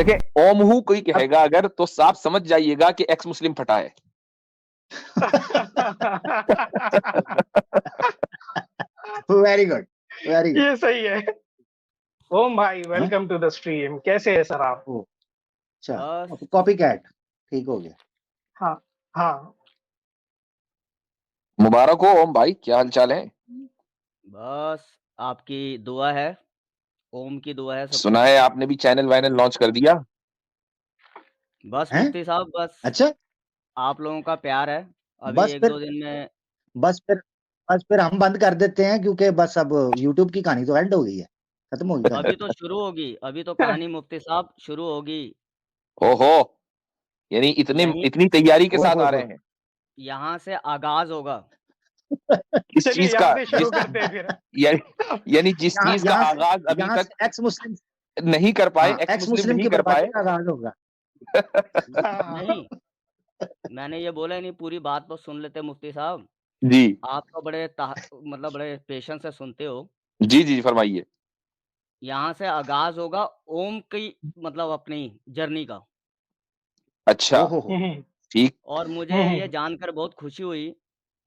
देखे ओम हु कोई कहेगा अगर तो साफ समझ जाइएगा कि एक्स मुस्लिम फटा है। Very good, very good. ये सही है। ओम भाई वेलकम टू द स्ट्रीम, कैसे है सर आप? अच्छा, कॉपी कैट ठीक हो गया। हाँ हाँ, मुबारक हो ओम भाई, क्या हालचाल है? बस आपकी दुआ है, ओम की दुआ है। सुना है आपने भी चैनल वाइनल लॉन्च कर दिया। बस मुफ्ती साहब, बस अच्छा, आप लोगों का प्यार है। अभी बस एक फिर दो दिन में बस फिर हम बंद कर देते हैं, क्योंकि बस अब YouTube की कहानी तो एंड हो गई है, खत्म हो गई। अभी तो शुरू होगी, अभी तो कहानी मुफ्ती साहब शुरू होगी। ओहो, यानी इतनी तैयारी के साथ आ रहे हैं। यहाँ से आगाज होगा। किस चीज का? शुरू करते हैं फिर। यानी जिस चीज का आगाज अभी तक एक्स मुस्लिम नहीं कर पाए, एक्स मुस्लिम नहीं की कर पाए, आगाज होगा। नहीं, मैंने ये बोला नहीं, पूरी बात तो सुन लेते मुफ्ती साहब जी। आप तो मतलब बड़े पेशेंस से सुनते हो। जी जी फरमाइए। यहाँ से आगाज होगा ओम की मतलब अपनी जर्नी का। अच्छा, ठीक। और मुझे ये जानकर बहुत खुशी हुई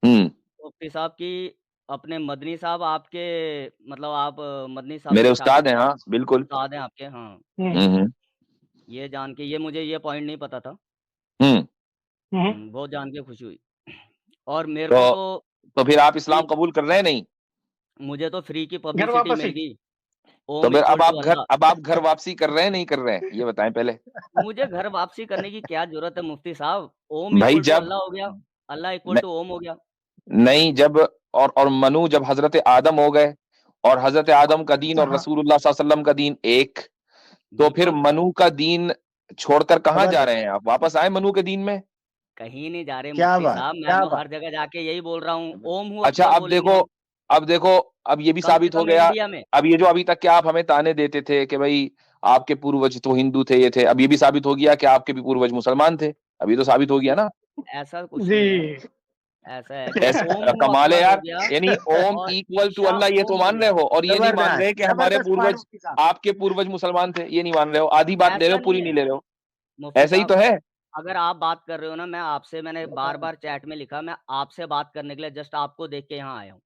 मुफ्ती साहब की अपने मदनी साहब आपके मतलब आप मदनी साहब मेरे के उस्ताद हैं। हाँ बिल्कुल उस्ताद हैं आपके। हाँ, ये जान के, ये मुझे ये पॉइंट नहीं पता था। बहुत जान के खुशी हुई। और मेरे को तो फिर आप इस्लाम कबूल कर रहे हैं? नहीं, मुझे तो फ्री की पब्लिसिटी मिल गई। तो फिर अब आप घर वापसी कर रहे हैं नहीं कर रहे हैं, ये बताएं पहले। मुझे घर वापसी करने की क्या जरूरत है मुफ्ती साहब? ओम भाई इक्वल टू अल्लाह हो गया, अल्लाह इक्वल टू ओम हो गया। नहीं, जब और मनु जब हजरत आदम हो गए और हजरत आदम का दीन और रसूलुल्लाह सल्लल्लाहु अलैहि वसल्लम का दीन एक, तो फिर मनु का दीन छोड़कर कहाँ जा रहे हैं आप? वापस आए मनु के दीन में? कहीं नहीं जा रहे मुफ्ती साहब, मैं तो हर जगह जाके यही बोल रहा हूँ, ओम हूँ। अच्छा, अब देखो अब ये भी साबित हो गया। अब ये जो अभी तक के आप हमें ताने देते थे कि भाई आपके पूर्वज तो हिंदू थे, ये थे, अब ये भी साबित हो गया कि आपके भी पूर्वज मुसलमान थे। अभी तो साबित हो गया ना। ऐसा कुछ नहीं है, ऐसा है कि ओम कमाल है यार, यानी ओम इक्वल टू अल्लाह ये तो मान रहे हो, और ये नहीं मान रहे कि हमारे पूर्वज, आपके पूर्वज मुसलमान थे, ये नहीं मान रहे हो। आधी बात ले रहे हो, पूरी नहीं ले रहे हो। ऐसा ही तो है। अगर आप बात कर रहे हो ना, मैंने बार बार चैट में लिखा, मैं आपसे बात करने के लिए जस्ट आपको देख के यहाँ आया हूँ,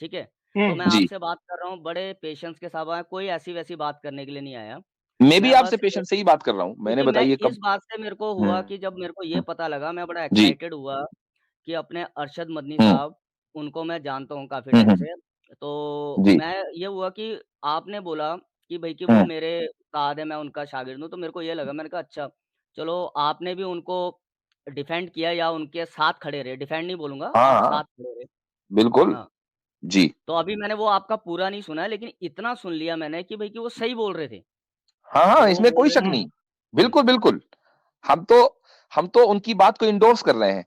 ठीक है? तो मैं आपसे बात कर रहा हूँ बड़े पेशेंस के साथ, कोई ऐसी वैसी बात करने के लिए नहीं आया। मैं भी आपसे पेशेंस से ही बात कर रहा हूँ। मैंने बताइए कब इस बात से मेरे को हुआ कि जब मेरे को ये पता लगा, मैं बड़ा एक्साइटेड हुआ कि अपने अरशद मदनी साहब, उनको मैं जानता हूँ काफी टाइम से। तो मैं ये हुआ कि आपने बोला कि भाई कि वो मेरे उस्ताद है, मैं उनका शागिर्द हूँ, तो मेरे को ये लगा, मैंने कहा अच्छा चलो आपने भी उनको डिफेंड किया या उनके साथ खड़े रहे, डिफेंड नहीं बोलूंगा, आप साथ खड़े रहे। बिल्कुल। जी। तो अभी मैंने वो आपका पूरा नहीं सुना है, लेकिन इतना सुन लिया मैंने कि भाई कि वो सही बोल रहे थे। हाँ, इसमें कोई शक नहीं। बिल्कुल बिल्कुल, हम तो उनकी बात को इंडोर्स कर रहे हैं।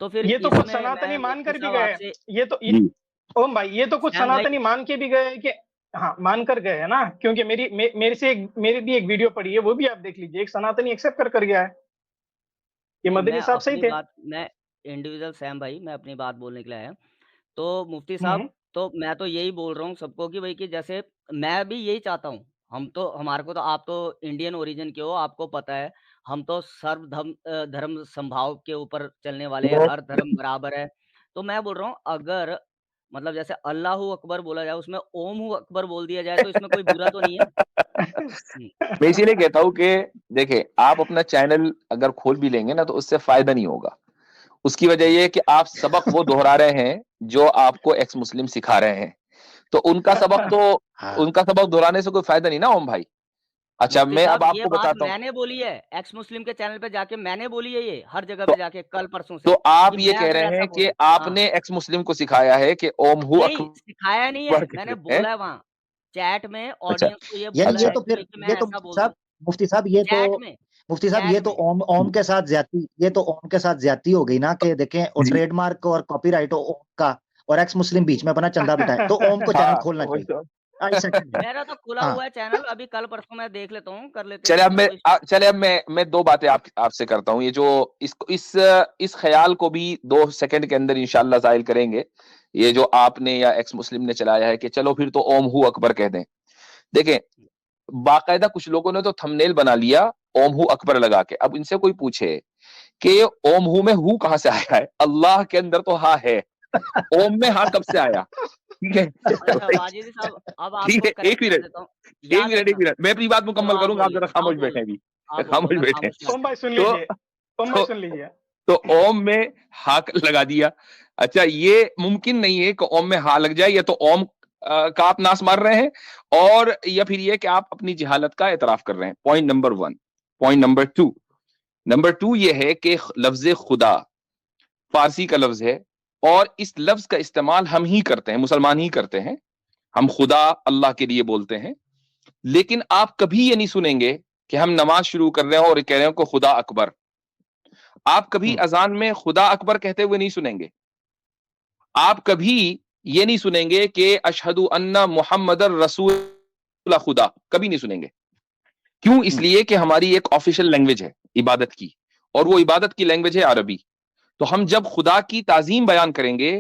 तो फिर ये तो कुछ सनातनी मान कर भी गए, ओम भाई ये तो कुछ सनातनी मान के भी गए कि हाँ मान कर गए है ना, क्योंकि मेरी भी एक वीडियो पड़ी है, वो भी आप देख लीजिए, एक सनातनी एक्सेप्ट कर गया है ये मदनी साहब सही थे। मैं इंडिविजुअल सैम भाई, मैं अपनी बात बोलने के लिए आया। तो मुफ्ती साहब, तो मैं तो यही बोल रहा हूँ सबको कि भाई कि जैसे मैं भी यही चाहता हूँ, हमारे को तो, आप तो इंडियन ओरिजिन के हो, आपको पता है हम तो सर्व धर्म संभाव के ऊपर चलने वाले हैं, हर धर्म बराबर है। तो मैं बोल रहा हूँ अगर मतलब जैसे अल्लाहू अकबर बोला जाए, उसमें ओम अकबर बोल दिया जाए, तो इसमें कोई बुरा तो नहीं है। मैं इसीलिए कहता हूँ कि देखे, आप अपना चैनल अगर खोल भी लेंगे ना तो उससे फायदा नहीं होगा। उसकी वजह ये है कि आप सबक वो दोहरा रहे हैं जो आपको एक्स मुस्लिम सिखा रहे हैं, तो उनका सबक दोहराने से कोई फायदा नहीं ना ओम भाई। अच्छा, मैं अब आपको बताता हूँ, मैंने बोली है एक्स मुस्लिम के चैनल पे जाके, मैंने बोली है ये हर जगह पे जाके कल परसों से। तो आप ये कह रहे हैं कि आपने एक्स मुस्लिम को सिखाया है कि ओम हु अकबर? सिखाया नहीं है, मैंने बोला है वहाँ चैट में ऑडियंस को, ये बोला है कि मैं ऐसा बोल रहा हूँ। मुफ्ती साहब ये तो ओम के साथ ज्यादती हो गई ना, कि देखें और ट्रेडमार्क और कॉपीराइट ओम का और एक्स मुस्लिम बीच में अपना चंदा बिठाए, तो ओम को चैनल खोलना चाहिए। मेरा तो खुला हुआ है चैनल, अभी कल परसों मैं देख लेता हूँ, कर लेते हैं। चले अब मैं दो बातें आपसे करता हूँ। ये जो इस ख्याल को भी 2 सेकंड के अंदर इंशाल्लाह जाहिर करेंगे, ये जो आपने या एक्स मुस्लिम ने चलाया है कि चलो फिर तो ओम हु अकबर कह दें। देखें, बाकायदा कुछ लोगों ने तो थंबनेल बना लिया ओम हु अकबर लगा के। अब इनसे कोई पूछे कि ओम हु में हु कहां से आया है, अल्लाह के अंदर तो हा है, ओम में हा कब से आया? ठीक है, अच्छा वाजिद साहब, अब ठीक आपको है, करेक्ट कर देता हूँ, एक याद मिनट रखना। मैं अपनी बात तो मुकम्मल आप करूंगा, आप बोलिए, जरा खामोश बैठे अभी, खामोश मैं बैठे। खामोश ओम भाई सुन तो लीजिए, ओम भाई सुन लीजिए। तो ओम में हा लगा दिया। अच्छा, ये मुमकिन नहीं है कि ओम में हा लग जाए, या तो ओम का आप नाश मार रहे हैं, और या फिर ये कि आप अपनी जहालत का एतराफ कर रहे हैं। Point number 1। पॉइंट नंबर 2 ये है कि लफ्ज खुदा फारसी का लफ्ज है, और इस लफ्ज का इस्तेमाल हम ही करते हैं, मुसलमान ही करते हैं। हम खुदा अल्लाह के लिए बोलते हैं, लेकिन आप कभी ये नहीं सुनेंगे कि हम नमाज शुरू कर रहे हो और कह रहे हो कि खुदा अकबर। आप कभी अजान में खुदा अकबर कहते हुए नहीं सुनेंगे। आप कभी ये नहीं सुनेंगे कि अशहदु अन्ना मुहम्मदर रसूल खुदा, कभी नहीं सुनेंगे। क्यों? इसलिए कि हमारी एक ऑफिशियल लैंग्वेज है इबादत की, और वो इबादत की लैंग्वेज है अरबी। तो हम जब खुदा की ताजीम बयान करेंगे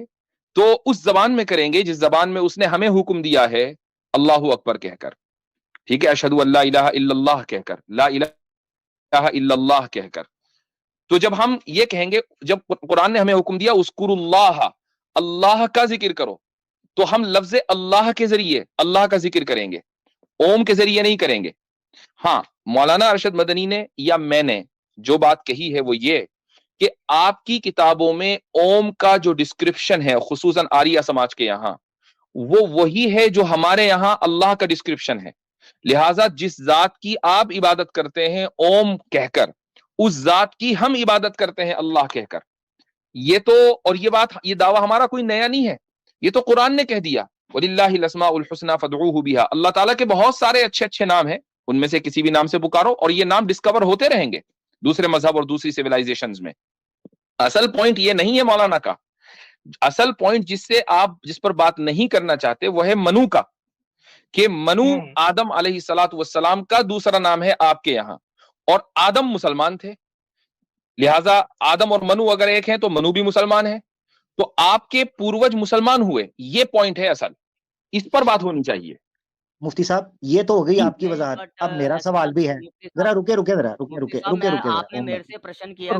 तो उस जबान में करेंगे जिस जबान में उसने हमें हुक्म दिया है, अल्लाहु अकबर कहकर। ठीक है, अशहदु अल्ला इलाहा इल्लल्लाह कहकर, ला इलाहा इल्लल्लाह कहकर। तो जब हम ये कहेंगे, जब कुरान ने हमें हुक्म दिया उस्कुरुल्लाह, अल्लाह का जिक्र करो, तो हम लफ्ज अल्लाह के जरिए अल्लाह का जिक्र करेंगे, ओम के जरिए नहीं करेंगे। हाँ, मौलाना अरशद मदनी ने या मैंने जो बात कही है वो ये कि आपकी किताबों में ओम का जो डिस्क्रिप्शन है, खुसूसन आरिया समाज के यहां, वो वही है जो हमारे यहां अल्लाह का डिस्क्रिप्शन है। लिहाजा जिस जात की आप इबादत करते हैं ओम कहकर, उस जात की हम इबादत करते हैं अल्लाह कहकर। ये तो, और ये बात, ये दावा हमारा कोई नया नहीं है, ये तो कुरान ने कह दिया, वलिल्लाहिल अस्माउल हुस्ना फदऊहु बिहा। अल्लाह ताला के बहुत सारे अच्छे अच्छे नाम हैं, उनमें से किसी भी नाम से पुकारो, और ये नाम डिस्कवर होते रहेंगे दूसरे मजहब और दूसरी सिविलाइजेशंस में। असल पॉइंट ये नहीं है मौलाना का। असल पॉइंट जिस पर बात नहीं करना चाहते वो है मनु का, कि मनु आदम अलैहिस्सलातु वस्सलाम का दूसरा नाम है आपके यहां, और आदम मुसलमान थे, लिहाजा आदम और मनु अगर एक हैं तो मनु भी मुसलमान है, तो आपके पूर्वज मुसलमान हुए। ये पॉइंट है असल, इस पर बात होनी चाहिए। मुफ्ती साहब, ये तो हो गई आपकी वजाहत। अब मेरा सवाल भी है, जरा रुके आपने मेरे से प्रश्न किया,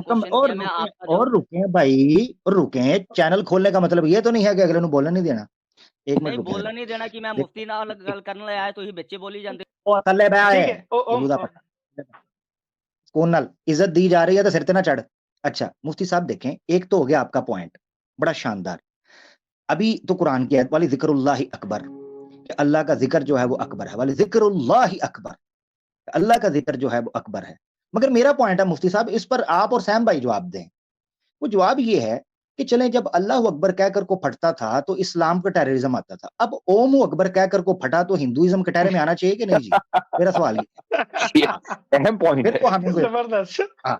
और रुके भाई, रुके। चैनल खोलने का मतलब ये तो नहीं है कि अगले बोलने नहीं देना। एक मिनट बोलने नहीं देना कि मैं मुफ्ती ना गल करने आया तो ही बच्चे बोली जाते। ओ थल्ले बे है कौन नाल इज्जत दी जा रही है तो सिर ते ना चढ़। अच्छा मुफ्ती साहब देखें, एक तो हो गया आपका पॉइंट बड़ा शानदार। अभी तो कुरान की आयत वाली जिक्रुल्लाहि अकबर, अल्लाह का जिक्र जो है वो अकबर है, वाली जिक्रुल्लाहि अकबर, अल्लाह का जिक्र जो है वो अकबर है। मगर मेरा पॉइंट है मुफ्ती साहब, इस पर आप और सैम भाई जवाब दें। वो जवाब ये है कि चलें, जब अल्लाह अकबर कहकर को फटता था तो इस्लाम का टेररिज्म आता था, अब ओम अकबर कहकर को फटा तो हिंदुइज्म के टेरे में आना चाहिए कि नहीं जी? मेरा सवाल ये अहम पॉइंट है, जबरदस्त। हाँ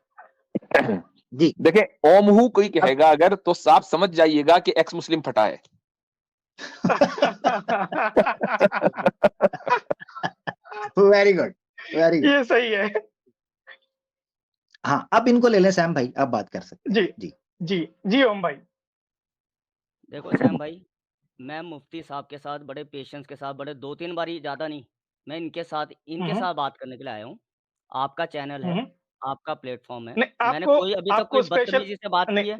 जी, देखें, ओम हु कोई कहेगा अगर तो साफ समझ जाइएगा कि एक्स मुस्लिम फटा है। वेरी गुड, वेरी गुड, ये सही है। हाँ, अब इनको ले लें सैम भाई, आप बात कर सकते हैं। जी ओम भाई। देखो सैम भाई, मैं मुफ्ती साहब के साथ बड़े पेशेंस के साथ, बड़े 2-3 बारी, ज्यादा नहीं, मैं इनके साथ बात करने के लिए आया हूँ। आपका चैनल है, आपका प्लेटफॉर्म है, मैंने कोई अभी तक कोई बदतमीजी से बात की है?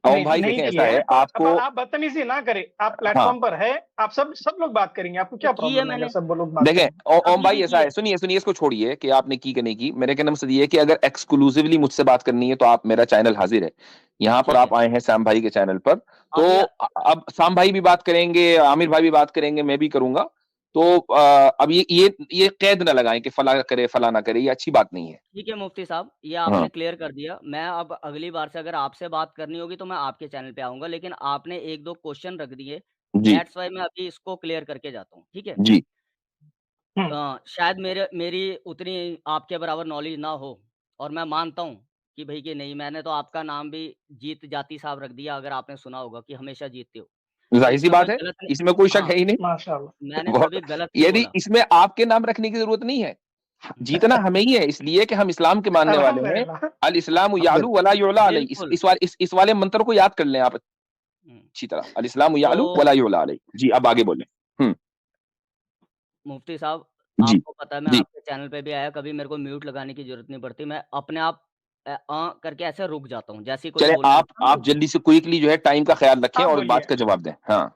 ओम भाई देखें, ऐसा है, आपको आप बदतमीजी ना करें, आप प्लेटफॉर्म पर है, आप सब लोग बात करेंगे, आपको क्या प्रॉब्लम है? सब लोग बात देखें, ओम भाई ऐसा है, सुनिए इसको छोड़िए कि आपने की करने की। मेरे कहने मकसद ये है कि अगर एक्सक्लूसिवली मुझसे बात करनी है तो आप, मेरा चैनल हाजिर है, यहाँ पर आप आए हैं सैम भाई के चैनल पर, तो अब सैम भाई भी बात करेंगे, आमिर भाई भी बात करेंगे, मैं भी करूंगा। तो अब ये कैद ना लगाएं कि फला करे फला ना करे, ये अच्छी बात नहीं है। ठीक है मुफ्ती साहब, ये आपने क्लियर कर दिया। मैं अब अगली बार से अगर आपसे बात करनी होगी तो मैं आपके चैनल पे आऊंगा, लेकिन आपने 1-2 क्वेश्चन रख दिए, दैट्स व्हाई मैं अभी इसको क्लियर करके जाता हूँ, ठीक है जी। शायद मेरी उतनी आपके बराबर नॉलेज ना हो, और मैं मानता हूँ कि भाई कि नहीं, मैंने तो आपका नाम भी जीत जाती साहब रख दिया, अगर आपने सुना होगा कि हमेशा जीतते हो, जाहिर सी बात है, इसमें कोई शक है ही नहीं। माशाल्लाह, मैंने कभी गलत नहीं यदि बोला। इसमें आपके नाम रखने की जरूरत नहीं है, जीतना हमें ही है, इसलिए कि हम इस्लाम के मानने वाले हैं। अल इस्लाम यालू वला युला अलैहि, इस वाले मंत्र को याद कर लें आप अच्छी तरह, अल इस्लाम यालू वला युला अलैहि। जी अब आगे बोलें। मुफ्ती साहब, आपको पता है मैं आपके चैनल पे भी आया, कभी मेरे को म्यूट लगाने की जरूरत नहीं पड़ती, मैं अपने आप करके ऐसे रुक जाता हूँ जैसे कोई बोल। आप जल्दी से क्विकली जो है टाइम का ख्याल रखें और बात का जवाब दें। हाँ,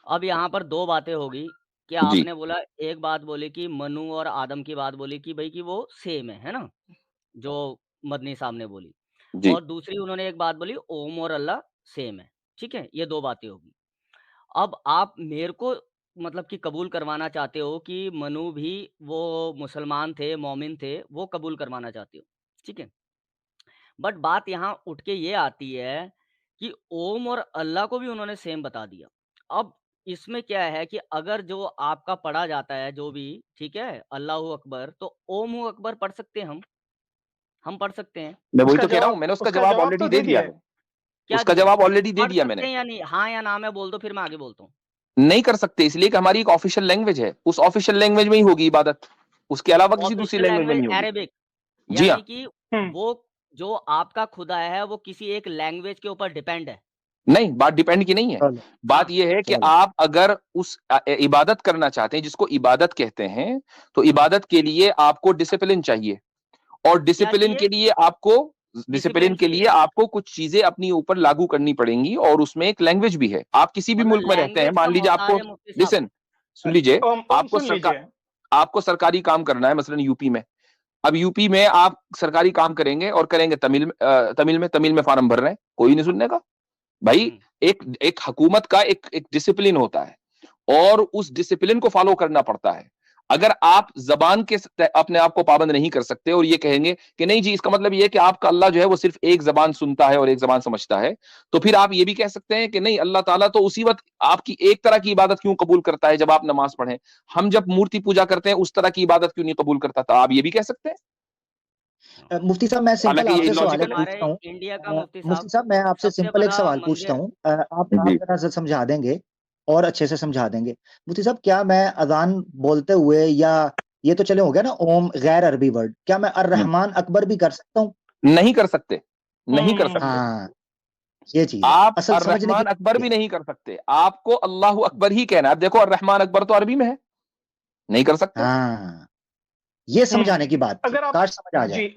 अब यहाँ पर दो बातें होगी कि आपने बोला, एक बात बोली कि मनु और आदम की बात बोली कि भाई कि वो सेम है ना, जो मदनी साहब ने बोली, और दूसरी उन्होंने एक बात बोली ओम और अल्लाह सेम है। ठीक है, ये दो बातें होगी। अब आप मेरे को मतलब कि कबूल करवाना चाहते हो कि मनु भी वो मुसलमान थे, मोमिन थे, वो कबूल करवाना चाहते हो, ठीक है। बट बात यहाँ उठ के ये आती है कि ओम और अल्लाह को भी उन्होंने सेम बता दिया। अब इसमें क्या है कि अगर जो आपका पढ़ा जाता है जो भी, ठीक है, अल्लाहू अकबर, तो ओम अकबर पढ़ सकते हैं हम पढ़ सकते हैं। मैं वही तो कह रहा हूँ, मैंने उसका जवाब ऑलरेडी दे दिया है। उसका जवाब ऑलरेडी दे दिया मैंने। या नहीं, हाँ या ना में बोल दो, फिर मैं आगे बोलता हूँ। नहीं कर सकते, इसलिए कि हमारी एक ऑफिशियल लैंग्वेज है, उस ऑफिशियल लैंग्वेज में ही होगी इबादत, उसके अलावा किसी दूसरी लैंग्वेज में नहीं होगी। अरेबिक, यानी कि वो जो आपका खुदा है वो किसी एक लैंग्वेज के ऊपर डिपेंड है। नहीं, बात डिपेंड की नहीं है, बात यह है कि आप अगर उस इबादत करना चाहते हैं जिसको इबादत कहते हैं, तो इबादत के लिए आपको डिसिप्लिन चाहिए, और डिसिप्लिन के लिए आपको कुछ चीजें अपनी ऊपर लागू करनी पड़ेंगी, और उसमें एक लैंग्वेज भी है। आप किसी भी मुल्क में रहते हैं, मान लीजिए आपको, लिसन, सुन लीजिए, आपको सरकारी काम करना है, मसलन यूपी में। अब यूपी में आप सरकारी काम करेंगे और करेंगे तमिल में फार्म भर रहे हैं, कोई नहीं सुनने का भाई। एक हुकूमत का एक डिसिप्लिन होता है, और उस डिसिप्लिन को फॉलो करना पड़ता है। अगर आप जबान के अपने आप को पाबंद नहीं कर सकते और ये कहेंगे कि नहीं जी, इसका मतलब ये है कि आपका अल्लाह जो है वो सिर्फ एक जबान सुनता है और एक जबान समझता है, तो फिर आप ये भी कह सकते हैं कि नहीं, अल्लाह ताला तो उसी वक्त आपकी एक तरह की इबादत क्यों कबूल करता है जब आप नमाज पढ़ें, हम जब मूर्ति पूजा करते हैं उस तरह की इबादत क्यों नहीं कबूल करता था, आप ये भी कह सकते हैं। मुफ्ती साहब, मैं सिंपल आपसे सवाल पूछता हूँ। इंडिया का मुफ्ती साहब, मैं आपसे सिंपल एक सवाल पूछता हूँ, आप जरा से समझा देंगे और अच्छे से समझा देंगे। मुफ्ती साहब, क्या मैं अजान बोलते हुए, या ये तो चले हो गया ना ओम गैर अरबी वर्ड, क्या मैं अर्रहमान अकबर भी कर सकता हूँ? नहीं कर सकते, नहीं कर सकते। हाँ, ये चीज आप अर्रहमान अकबर भी नहीं कर सकते, आपको अल्लाहु अकबर ही कहना है। देखो अर्रहमान अकबर तो अरबी में है, नहीं कर सकते। हाँ, ये समझाने की बात, अगर आप समझ आ जाए।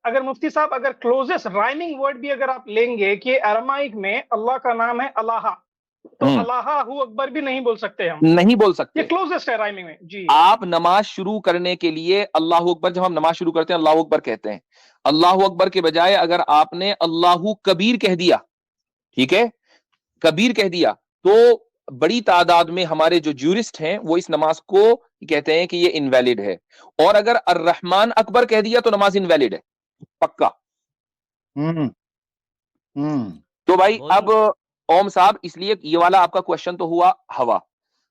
अगर मुफ्ती साहब, अगर क्लोजेस्ट राइमिंग वर्ड भी अगर आप लेंगे कि अरमाइक में अल्लाह का नाम है अल्लाह, तो अल्लाहू अकबर भी नहीं बोल सकते, हम नहीं बोल सकते, ये क्लोजेस्ट है राइमिंग में जी। आप नमाज शुरू करने के लिए अल्लाहू अकबर, जब हम नमाज शुरू करते हैं अल्लाहू अकबर कहते हैं, अल्लाहू अकबर के बजाय अगर आपने अल्लाहू कबीर कह दिया, ठीक है, कबीर कह दिया, तो बड़ी तादाद में हमारे जो ज्यूरिस्ट हैं वो इस नमाज को कहते हैं कि ये इनवैलिड है, और अगर अर्रहमान अकबर कह दिया तो नमाज इनवैलिड है पक्का। तो भाई अब ओम साहब, इसलिए ये वाला आपका क्वेश्चन तो हुआ हवा,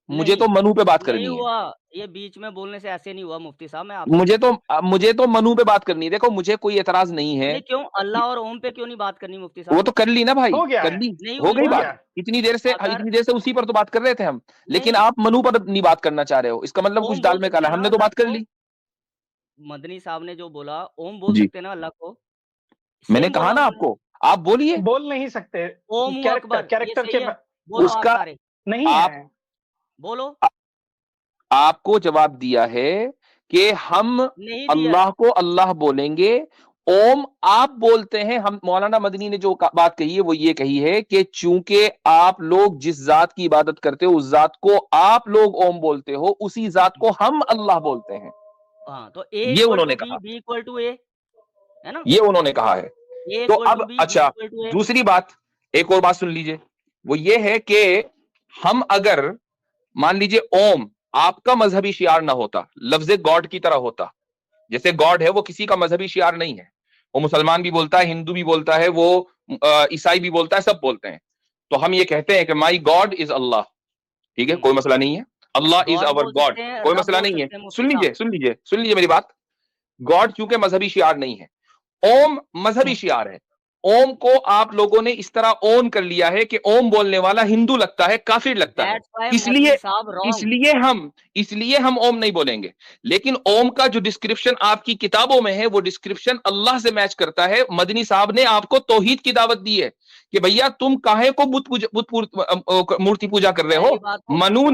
मुझे तो मनु पे बात करनी है। ये बीच में बोलने से ऐसे नहीं हुआ मुफ्ती साहब, मुझे तो मनु पे बात करनी है। देखो मुझे कोई एतराज नहीं है, क्यों अल्लाह और ओम पे क्यों नहीं बात करनी मुफ्ती साहब? वो तो कर ली ना भाई, कर ली, हो गई बात। इतनी देर से उसी पर तो बात कर रहे थे हम, लेकिन आप मनु पर नहीं बात करना चाह रहे हो, इसका मतलब कुछ दाल में काला। हमने तो बात कर ली। मदनी साहब ने जो बोला ओम बोल सकते ना अल्लाह को, मैंने कहा ना आपको, आप बोलिए। बोल नहीं सकते, ओम अकबर कैरेक्टर के उसका नहीं है। बोलो, आपको जवाब दिया है कि हम अल्लाह को अल्लाह बोलेंगे, ओम आप बोलते हैं। हम, मौलाना मदनी ने जो बात कही है वो ये कही है कि चूंकि आप लोग जिस जात की इबादत करते हो उस जात को आप लोग ओम बोलते हो, उसी जात को हम अल्लाह बोलते हैं। तो ये उन्होंने कहा, B equal to A है ना, ये उन्होंने कहा है। तो अब अच्छा, दूसरी बात, एक और बात सुन लीजिए, वो ये है कि हम अगर मान लीजिए ओम आपका मजहबी शियार ना होता, लफ्ज़े गॉड की तरह होता, जैसे गॉड है वो किसी का मजहबी शियार नहीं है, वो मुसलमान भी बोलता है, हिंदू भी बोलता है, वो ईसाई भी बोलता है, सब बोलते हैं, तो हम ये कहते हैं कि माई गॉड इज अल्लाह, ठीक है, कोई मसला नहीं है, अल्लाह इज अवर गॉड, कोई मसला नहीं है। सुन लीजिए मेरी बात, गॉड क्योंकि मजहबी शियार नहीं है, ओम मजहबी शियार है। ओम को आप लोगों ने इस तरह ओन कर लिया है कि ओम बोलने वाला हिंदू लगता है, काफिर लगता है, इसलिए हम ओम नहीं बोलेंगे। लेकिन ओम का जो डिस्क्रिप्शन आपकी किताबों में है वो डिस्क्रिप्शन अल्लाह से मैच करता है। मदनी साहब ने आपको तौहीद की दावत दी है कि भैया तुम काहे को मूर्ति पूजा कर रहे हो? मनु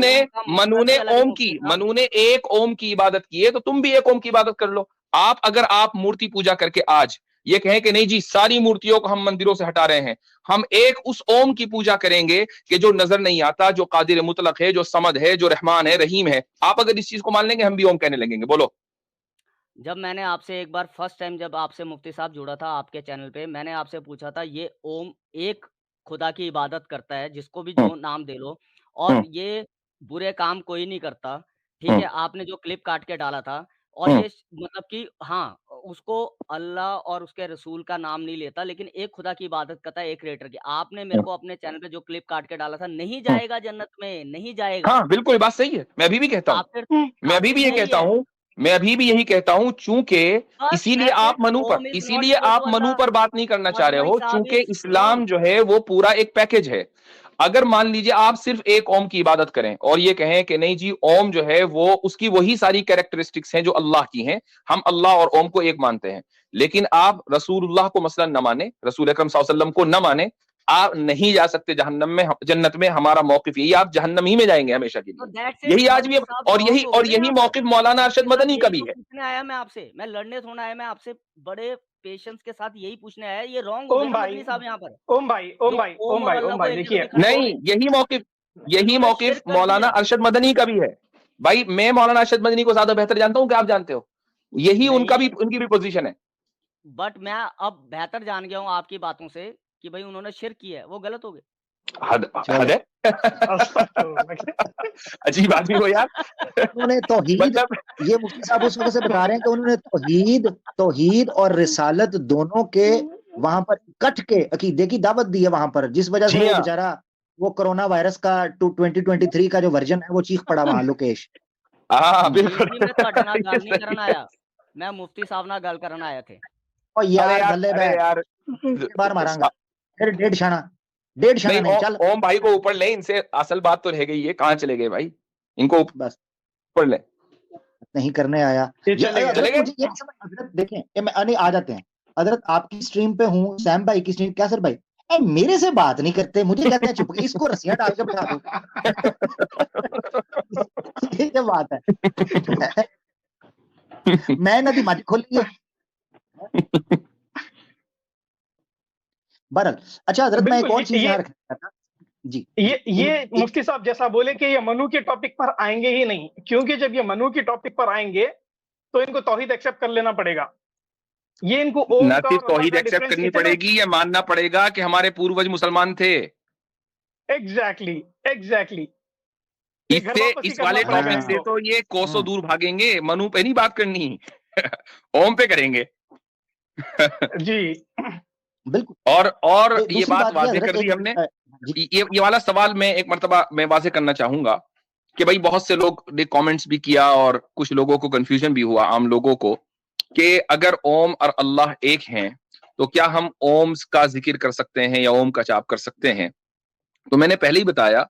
ने एक ओम की इबादत की है, तो तुम भी एक ओम की इबादत कर लो। अगर आप मूर्ति पूजा करके आज ये कहें कि नहीं जी सारी मूर्तियों को हम मंदिरों से हटा रहे हैं, हम एक उस ओम की पूजा करेंगे कि जो नजर नहीं आता, जो कादिर मुतलक है, जो समद है, जो रहमान है, रहीम है, आप अगर इस चीज को मान लेंगे, हम भी ओम कहने लगेंगे। बोलो। जब मैंने आपसे एक बार फर्स्ट टाइम जब आपसे मुफ्ती साहब जुड़ा था आपके चैनल पे, मैंने आपसे पूछा था ये ओम एक खुदा की इबादत करता है, जिसको भी जो नाम दे लो, और ये बुरे काम कोई नहीं करता, ठीक है? आपने जो क्लिप काट के डाला था, और ये मतलब कि हाँ, उसको अल्लाह और उसके रसूल का नाम नहीं लेता, लेकिन एक खुदा की इबादत करता है, एक क्रिएटर की। आपने मेरे को अपने चैनल पे जो क्लिप काट के डाला था, नहीं जाएगा जन्नत में, नहीं जाएगा। हाँ बिल्कुल, ये बात सही है, मैं अभी भी कहता हूँ, मैं अभी भी यही कहता हूँ, चूंकि इसीलिए आप मनु पर बात नहीं करना चाह रहे हो, चूंकि इस्लाम जो है वो पूरा एक पैकेज है। अगर मान लीजिए आप सिर्फ एक ओम की इबादत करें और ये कहें कि नहीं जी ओम जो है वो उसकी वही सारी कैरेक्टरिस्टिक्स हैं जो अल्लाह की हैं, हम अल्लाह और ओम को एक मानते हैं, लेकिन आप रसूलुल्लाह को मसलन न माने, रसूल अकरम सल्लल्लाहु अलैहि वसल्लम को न माने, आप नहीं जा सकते जहन्नम में। जन्नत में हमारा मौकिफ यही, आप जहन्नम ही में जाएंगे हमेशा के लिए। यही आज भी, और यही मौकिफ मौलाना अरशद मदनी का भी है। पूछने आया मैं आपसे, मैं लड़ने थोड़ा आया, मैं आपसे बड़े पेशेंस के साथ यही पूछने आया, ये रॉन्ग ओम भाई साहब यहाँ पर। ओम भाई देखिए, नहीं यही मौकिफ मौलाना अरशद मदनी का भी है भाई। मैं मौलाना अरशद मदनी को ज्यादा बेहतर जानता हूँ कि आप जानते हो, यही उनकी भी पोजीशन है। बट मैं अब बेहतर जान गया हूँ आपकी बातों से कि भाई उन्होंने शिर्क किया है, वो गलत हो गए। हद है। अजीब आदमी हो यार। उन्होंने तौहीद, ये मुफ्ती साहब उस वक्त से बता रहे हैं कि उन्होंने तौहीद और रिसालत दोनों के वहां पर इकट्ठ के अकीदे की दावत दी है वहां पर, जिस वजह से वो बेचारा वो कोरोना वायरस का 2023 का जो वर्जन है वो चीख पड़ा वहां लोकेश। मैं मुफ्ती साहब ना गल करना आया थे। और यार बार मारांगा फिर 1.5 शाना नहीं, चल ओम भाई को ऊपर ले, इनसे असल बात तो रह गई है, कहाँ चले गए भाई, इनको बस ऊपर ले, नहीं करने आया। देखें आ जाते हैं हजरत, आपकी स्ट्रीम पे हूँ, सैम भाई की स्ट्रीम, क्या सर भाई मेरे से बात नहीं करते, मुझे कहते हैं चुप, इसको रस्सियां डाल के बैठा दो। ये क्या बात है? मैं नदी मत खोली है। बहरहाल, अच्छा हजरत मैं एक और चीज यहाँ रखना था जी। ये मुफ्ती साहब जैसा बोले कि ये मनु के टॉपिक पर आएंगे ही नहीं, क्योंकि जब ये मनु के टॉपिक पर आएंगे तो इनको तौहीद एक्सेप्ट कर लेना पड़ेगा। ये इनको ना सिर्फ तौहीद एक्सेप्ट करनी पड़ेगी, या मानना पड़ेगा कि हमारे पूर्वज मुसलमान थे। एग्जैक्टली इससे, इस वाले टॉपिक से तो ये कोसों दूर भागेंगे। मनु पे नहीं बात करनी, ओम पे करेंगे। जी बिल्कुल। और ये बात वाज़ेह कर दी हमने। ये वाला सवाल मैं एक मर्तबा मैं वाज़ेह करना चाहूंगा कि भाई बहुत से लोग ने कमेंट्स भी किया और कुछ लोगों को कंफ्यूजन भी हुआ, आम लोगों को, कि अगर ओम और अल्लाह एक हैं तो क्या हम ओम का जिक्र कर सकते हैं या ओम का जाप कर सकते हैं। तो मैंने पहले ही बताया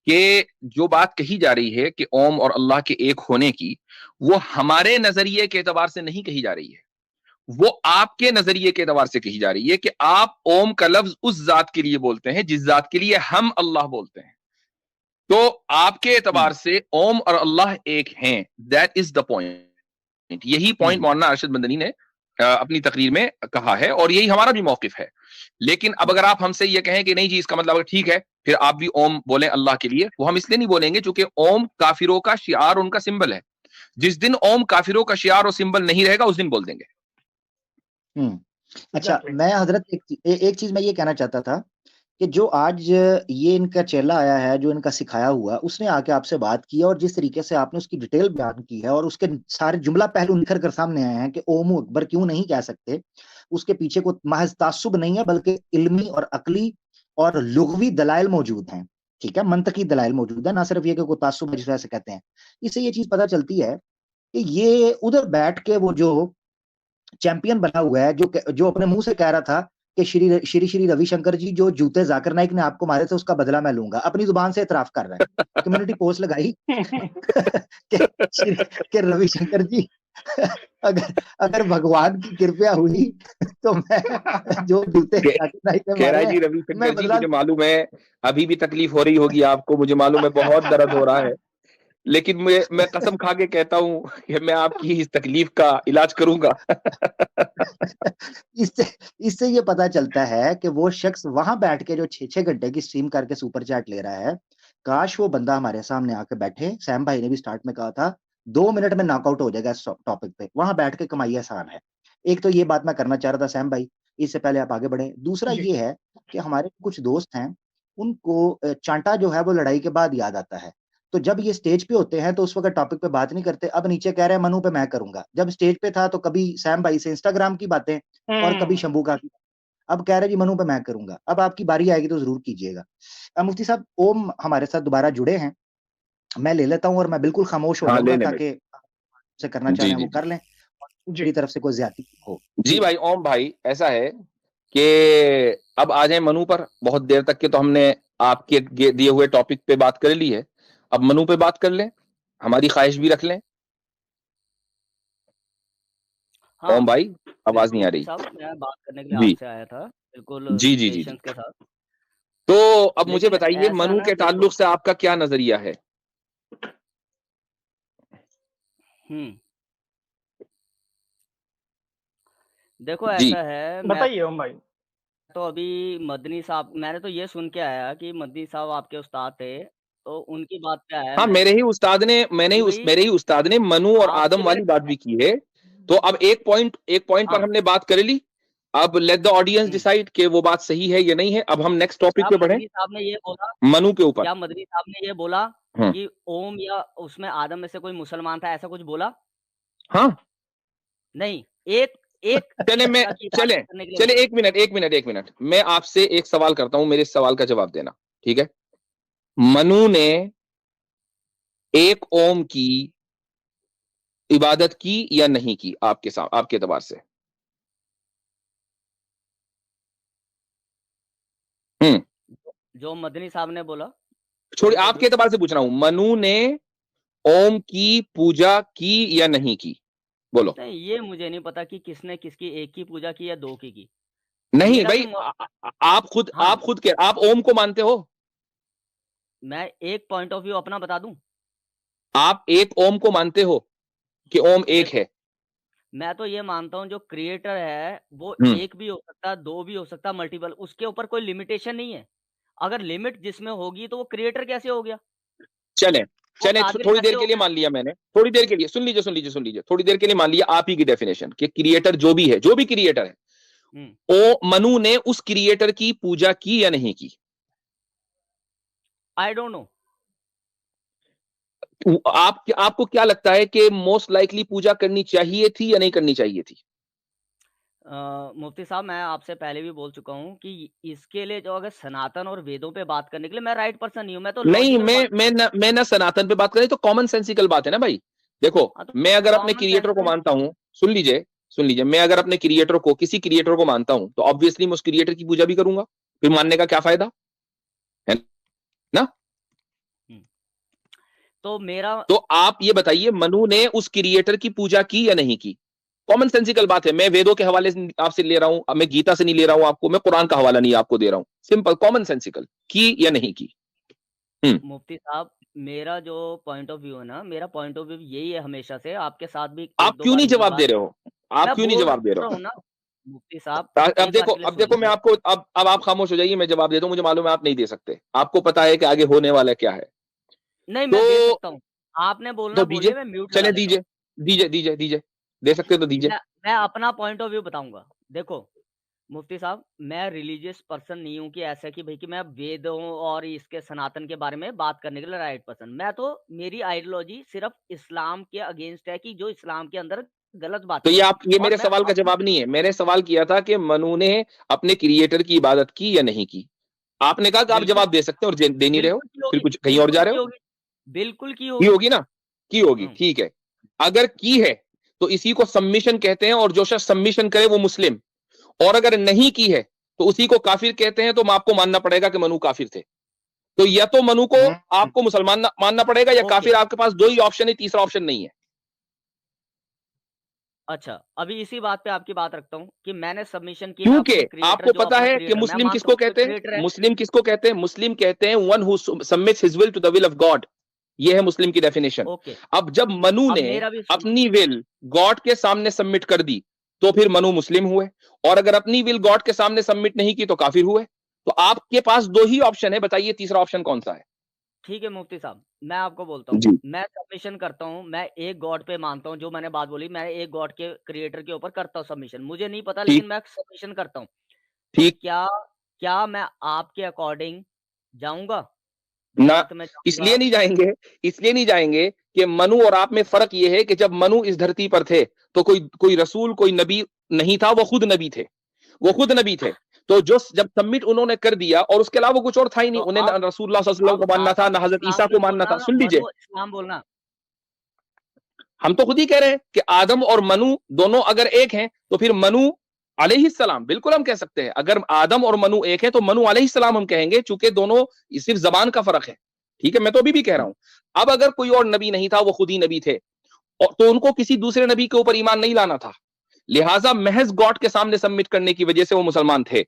कि जो बात कही जा रही है कि ओम और अल्लाह के एक होने की, वो हमारे नजरिए के एतबार से नहीं कही जा रही है, वो आपके नजरिए के एतबार से कही जा रही है कि आप ओम का लफ्ज उस जात के लिए बोलते हैं जिस जात के लिए हम अल्लाह बोलते हैं। तो आपके एतबार से ओम और अल्लाह एक हैं, दैट इज द पॉइंट। यही पॉइंट मौलाना अरशद मदनी ने अपनी तकरीर में कहा है और यही हमारा भी मौकिफ है। लेकिन अब अगर आप हमसे ये कहें कि नहीं जी इसका मतलब ठीक है फिर आप भी ओम बोलें अल्लाह के लिए, वो हम इसलिए नहीं बोलेंगे क्योंकि ओम काफिरों का शिआर, उनका सिंबल है। जिस दिन ओम काफिरों का शिआर और सिंबल नहीं रहेगा उस दिन बोल देंगे। अच्छा, मैं हजरत एक चीज मैं ये कहना चाहता था कि जो आज ये इनका चेला आया है, जो इनका सिखाया हुआ, उसने आके आपसे बात की और जिस तरीके से आपने उसकी डिटेल बयान की है और उसके सारे जुमला पहलू निखर कर सामने आए हैं कि ओम अकबर क्यों नहीं कह सकते, उसके पीछे कोई महज तासुब नहीं है बल्कि इल्मी और अकली और लुग़वी दलाइल मौजूद हैं। ठीक है, मंतकी दलाइल मौजूद है, ना सिर्फ ये कि कोई तासुब जिस तरह से कहते हैं। इससे ये चीज पता चलती है कि ये उधर बैठ के वो जो चैंपियन बना हुआ है, जो अपने मुंह से कह रहा था कि श्री रविशंकर जी जो जूते जाकिर नाइक ने आपको मारे थे उसका बदला मैं लूंगा, अपनी जुबान से इतराफ कर रहा है। कम्युनिटी पोस्ट लगाई कि रविशंकर जी अगर अगर भगवान की कृपया हुई तो मैं जो जूते कह रहा है जी रवि शंकर जी, मुझे मालूम है अभी भी तकलीफ हो रही होगी आपको, मुझे मालूम है बहुत दर्द हो रहा है, लेकिन मैं कसम खा के कहता हूँ कि मैं आपकी इस तकलीफ का इलाज करूंगा। इससे ये पता चलता है कि वो शख्स वहां बैठ के जो 6-6 घंटे की स्ट्रीम करके सुपर चैट ले रहा है, काश वो बंदा हमारे सामने आके बैठे। सैम भाई ने भी स्टार्ट में कहा था 2 मिनट में नॉकआउट हो जाएगा इस टॉपिक पे, वहां बैठ के कमाई आसान है। एक तो ये बात मैं करना चाह रहा था सैम भाई, इससे पहले आप आगे बढ़े। दूसरा ये है कि हमारे कुछ दोस्त हैं, उनको चांटा जो है वो लड़ाई के बाद याद आता है। तो जब ये स्टेज पे होते हैं तो उस वक्त टॉपिक पे बात नहीं करते। अब नीचे कह रहे हैं मनु पे मैं करूंगा। जब स्टेज पे था तो कभी सैम भाई से इंस्टाग्राम की बातें और कभी शंभू का की। अब कह रहे जी मनु पे मैं करूंगा। अब आपकी बारी आएगी तो जरूर कीजिएगा। मुफ्ती साहब ओम हमारे साथ दोबारा जुड़े हैं, मैं ले लेता हूँ और मैं बिल्कुल खामोश हो जाऊंगा ताकि से करना चाह रहे हैं वो कर लें, मेरी तरफ से कोई ज्यादती हो। जी भाई ओम भाई, ऐसा है कि अब आ जाए मनु पर। बहुत देर तक के तो हमने आपके दिए हुए टॉपिक पे बात कर ली है, अब मनु पे बात कर लें, हमारी ख्वाहिश भी रख लें। हाँ, ओम भाई आवाज नहीं आ रही। मैं बात करने के लिए आपसे आया था, बिल्कुल जी जी जी पेशेंस के साथ। तो अब मुझे बताइए मनु के ताल्लुक से आपका क्या नजरिया है? देखो ऐसा है, बताइए ओम भाई। तो अभी मदनी साहब, मैंने तो ये सुन के आया कि मदनी साहब आपके उस्ताद थे, तो उनकी बात पे आया। हाँ, मेरे ही उस्ताद ने मनु और आदम वाली बात भी की है। तो अब एक पॉइंट पर हमने बात कर ली, अब लेट द ऑडियंस डिसाइड कि वो बात सही है या नहीं है। अब हम नेक्स्ट टॉपिक पे बढ़े। मदनी साहब ने ये बोला मनु के ऊपर, क्या मदनी साहब ने ये बोला कि ओम या उसमें आदम में से कोई मुसलमान था, ऐसा कुछ बोला? हाँ नहीं, एक चले एक मिनट मैं आपसे एक सवाल करता हूं, मेरे इस सवाल का जवाब देना, ठीक है? मनु ने एक ओम की इबादत की या नहीं की आपके एतबार से? जो मदनी साहब ने बोला, छोड़िए, आपके एतबार से पूछ रहा हूं, मनु ने ओम की पूजा की या नहीं की? बोलो। नहीं, ये मुझे नहीं पता कि किसने किसकी एक की पूजा की या दो की। नहीं भाई, आप ओम को मानते हो? मैं एक पॉइंट ऑफ व्यू अपना बता दूं, आप एक ओम को मानते हो कि ओम एक है? मैं तो ये मानता हूं जो क्रिएटर है वो एक भी हो सकता, दो भी हो सकता, मल्टीपल, उसके ऊपर कोई लिमिटेशन नहीं है। अगर लिमिट जिसमें होगी तो वो क्रिएटर कैसे हो गया? चले थोड़ी देर के लिए मान लिया मैंने, थोड़ी देर के लिए सुन लीजिए, थोड़ी देर के लिए मान लिया आप ही की डेफिनेशन कि क्रिएटर जो भी क्रिएटर है, ओ मनु ने उस क्रिएटर की पूजा की या नहीं की? I don't know. आपको क्या लगता है कि मोस्ट लाइकली पूजा करनी चाहिए थी या नहीं करनी चाहिए थी? मुफ्ती साहब, मैं आपसे पहले भी बोल चुका हूं कि इसके लिए जो अगर सनातन और वेदों पे बात करने के लिए मैं राइट पर्सन नहीं हूं। मैं तो नहीं, मैं ना सनातन पे बात करें तो कॉमन सेंसिकल बात है ना भाई। देखो, मैं अगर अपने क्रिएटर को मानता हूं, सुन लीजिए, मैं अगर अपने क्रिएटर को, किसी क्रिएटर को मानता हूं तो ऑब्वियसली मैं उस क्रिएटर की पूजा भी करूंगा, फिर मानने का क्या फायदा है ना? तो आप ये बताइए, मनु ने उस क्रिएटर की पूजा की या नहीं की? कॉमन सेंसिकल बात है। मैं वेदों के हवाले से आपसे ले रहा हूं, मैं गीता से नहीं ले रहा हूं आपको, मैं कुरान का हवाला नहीं आपको दे रहा हूं, सिंपल कॉमन सेंसिकल, की या नहीं की? मुफ्ती साहब, मेरा जो पॉइंट ऑफ व्यू है ना, मेरा पॉइंट ऑफ व्यू यही है हमेशा से, आपके साथ भी। आप क्यों नहीं जवाब दे रहे हो? आप क्यों नहीं जवाब दे रहे हो ना मुफ्ती साहब? अब देखो मैं आपको, अब आप खामोश हो जाइए, मैं जवाब देता हूं। मुझे मालूम है आप नहीं दे सकते, आपको पता है कि आगे होने वाला क्या है। नहीं, मैं दे सकता हूं, आपने बोलना बोलिए, मैं म्यूट चले दीजिए, दे सकते तो दीजिए। मैं अपना पॉइंट ऑफ व्यू बताऊंगा। देखो मुफ्ती साहब, मैं रिलीजियस पर्सन नहीं हूं कि ऐसा कि भाई कि मैं वेदों और इसके सनातन के बारे में बात करने के लिए राइट पर्सन। मैं तो, मेरी आइडियोलॉजी सिर्फ इस्लाम के अगेंस्ट है कि जो इस्लाम के अंदर गलत बात है। तो ये मेरे सवाल का जवाब नहीं है। मैंने सवाल किया था कि मनु ने अपने क्रिएटर की इबादत की या नहीं की। आपने कहा कि आप जवाब दे सकते हैं और दे नहीं रहे हो, फिर कुछ कहीं और जा रहे हो। बिल्कुल की होगी ना, की होगी, ठीक है। अगर की है तो इसी को सबमिशन कहते हैं, और जो शख्स सबमिशन करे वो मुस्लिम, और अगर नहीं की है तो उसी को काफिर कहते हैं। तो आपको मानना पड़ेगा कि मनु काफिर थे। तो या तो मनु को आपको मुसलमान मानना पड़ेगा, या काफिर। आपके पास दो ही ऑप्शन है, तीसरा ऑप्शन नहीं है। अच्छा, अभी इसी बात पे आपकी बात रखता हूँ कि मैंने सबमिशन की, क्योंकि आपको पता है कि मुस्लिम किसको कहते हैं? मुस्लिम किसको कहते हैं? मुस्लिम कहते हैं one who submits his will to the will of God. ये है मुस्लिम की डेफिनेशन। अब जब मनु ने अपनी विल गॉड के सामने सबमिट कर दी तो फिर मनु मुस्लिम हुए, और अगर अपनी विल गॉड के सामने सबमिट नहीं की तो काफिर हुए। तो आपके पास दो ही ऑप्शन है, बताइए तीसरा ऑप्शन कौन सा है? ठीक है मुफ्ती साहब, मैं आपको बोलता हूँ, मैं सबमिशन करता हूँ, मैं एक गॉड पे मानता हूँ, जो मैंने बात बोली, मैं एक गॉड के क्रिएटर के ऊपर करता हूँ सबमिशन, मुझे नहीं पता लेकिन मैं सबमिशन करता हूँ। ठीक, क्या मैं आपके अकॉर्डिंग जाऊंगा ना? इसलिए नहीं जाएंगे कि मनु और आप में फर्क ये है कि जब मनु इस धरती पर थे तो कोई रसूल, कोई नबी नहीं था, वो खुद नबी थे। तो जो जब सबमिट उन्होंने कर दिया और उसके अलावा कुछ और था ही नहीं, उन्हें ना रसूलुल्लाह सल्लल्लाहु अलैहि वसल्लम को मानना था, ना हजरत ईसा को मानना था। सुन लीजिए, इस्लाम बोलना, हम तो खुद ही कह रहे हैं कि आदम और मनु दोनों अगर एक हैं तो फिर मनु अलैहिस्सलाम, बिल्कुल हम कह सकते हैं। अगर आदम और मनु एक है तो मनु अलैहिस्सलाम हम कहेंगे, चूंकि दोनों सिर्फ जबान का फर्क है। ठीक है, मैं तो अभी भी कह रहा हूं। अब अगर कोई और नबी नहीं था, वो खुद ही नबी थे, और तो उनको किसी दूसरे नबी के ऊपर ईमान नहीं लाना था, लिहाजा महज गॉड के सामने सबमिट करने की वजह से वो मुसलमान थे।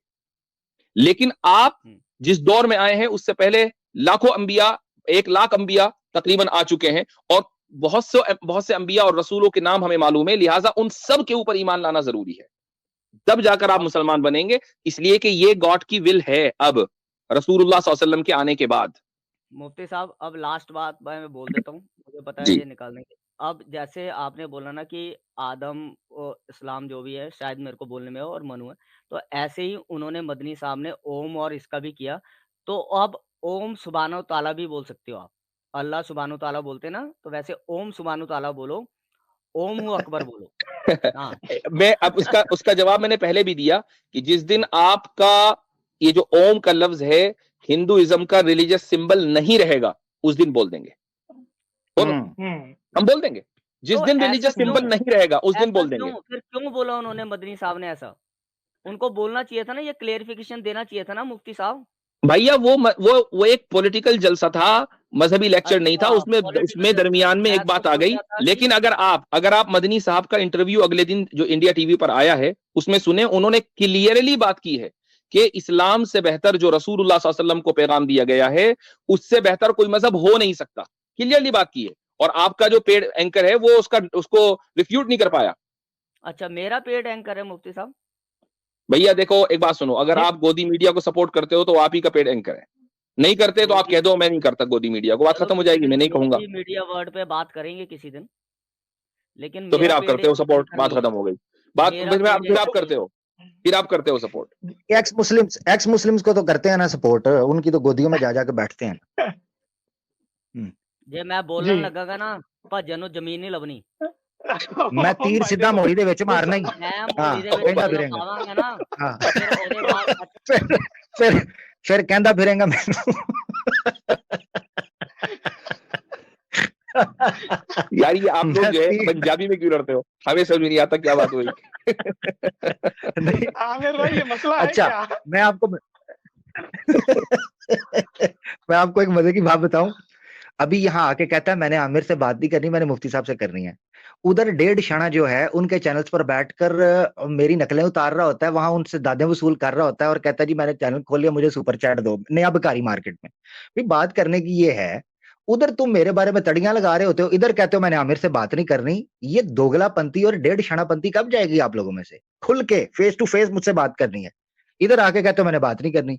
लेकिन आप जिस दौर में आए हैं उससे पहले लाखों अंबिया, 1 लाख अंबिया तकरीबन आ चुके हैं, और बहुत से अंबिया और रसूलों के नाम हमें मालूम है, लिहाजा उन सब के ऊपर ईमान लाना जरूरी है, तब जाकर आप मुसलमान बनेंगे। इसलिए कि ये गॉड की विल है अब रसूलुल्लाह सल्लल्लाहु अलैहि वसल्लम के आने के बाद। मुफ्ती साहब, अब लास्ट बात मैं बोल देता हूँ, मुझे पता है ये निकालने के। अब जैसे आपने बोला ना कि आदम इस्लाम जो भी है, शायद मेरे को बोलने में हो, और मनु है, तो ऐसे ही उन्होंने मदनी साहब ने ओम और इसका भी किया। तो अब ओम सुब्हानहू ताला भी बोल सकते हो आप, अल्लाह सुब्हानहू ताला बोलते ना, तो वैसे ओम सुब्हानहू ताला बोलो, ओम हु अकबर बोलो। हाँ। मैं अब उसका जवाब मैंने पहले भी दिया कि जिस दिन आपका ये जो ओम का लफ्ज है हिंदुइज्म का रिलीजियस सिंबल नहीं रहेगा, उस दिन बोल देंगे, हम बोल देंगे। जिस दिन रिलीजियस सिंबल नहीं रहेगा उस दिन बोल देंगे। फिर क्यों बोला उन्होंने मदनी साहब ने ऐसा? उनको बोलना चाहिए था ना, ये क्लेरिफिकेशन देना चाहिए था ना मुफ्ती साहब। भैया वो एक पॉलिटिकल जलसा था, मजहबी लेक्चर नहीं था। उसमें दरमियान में एक बात आ गई। लेकिन अगर आप मदनी साहब का इंटरव्यू अगले दिन जो इंडिया टीवी पर आया है उसमें सुने, उन्होंने क्लियरली बात की है कि इस्लाम से बेहतर जो रसूलुल्लाह सल्लल्लाहु अलैहि वसल्लम को पैगाम दिया गया है, उससे बेहतर कोई मजहब हो नहीं सकता। क्लियरली बात की है, और आपका जो पेड एंकर है वो उसको रिफ्यूट नहीं कर पाया। अच्छा, मेरा पेड एंकर है मुफ्ती साहब? भैया देखो, एक बात सुनो, अगर आप गोदी मीडिया को सपोर्ट करते हो तो आप ही का पेड एंकर है, नहीं करते तो आप कह दो मैं नहीं करता गोदी मीडिया को, बात खत्म हो जाएगी। मैं नहीं कहूंगा। मीडिया वर्ड पे बात करेंगे किसी दिन, लेकिन तो फिर आप करते हो सपोर्ट, बात खत्म हो गई। बात फिर आप करते हो, सपोर्ट। एक्स मुस्लिम्स को तो करते हैं ना सपोर्ट, उनकी तो गोदियों में जा जाके बैठते हैं। जे मैं बोलने लगागा ना, भजन जमीन नहीं लभनी। मैं तीर सीधा मोड़ी दे विच मारना ही। फिर कहंदा फिरेगा मैनू। यार ये आप लोग जो है पंजाबी में क्यों लड़ते हो? हमें समझ नहीं आता क्या बात हुई। आमिर भाई, ये मसला है अच्छा, क्या? मैं आपको एक मजे की बात बताऊं। अभी यहाँ आके कहता है मैंने आमिर से बात नहीं करनी, मैंने मुफ्ती साहब से करनी है। उधर 1.5 शाना जो है उनके चैनल्स पर बैठकर मेरी नकलें उतार रहा होता है, वहां उनसे दादे वसूल कर रहा होता है और कहता है जी मैंने चैनल खोल लिया, मुझे सुपर चैट दो, नया भिखारी मार्केट में। भाई बात करने की ये है, उधर तुम मेरे बारे में तड़ियां लगा रहे होते हो, इधर कहते हो मैंने आमिर से बात नहीं करनी। ये दोगलापंथी और 1.5 शानापंथी कब जाएगी आप लोगों में से? खुल के फेस टू फेस मुझसे बात करनी है, इधर आके कहते हो मैंने बात नहीं करनी।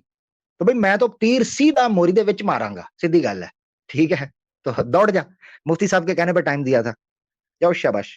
तो भाई मैं तो तीर सीधा मोरी दे विच मारांगा, सीधी गल है। ठीक है, तो दौड़ जा। मुफ्ती साहब के कहने पर टाइम दिया था, जाओ शाबाश।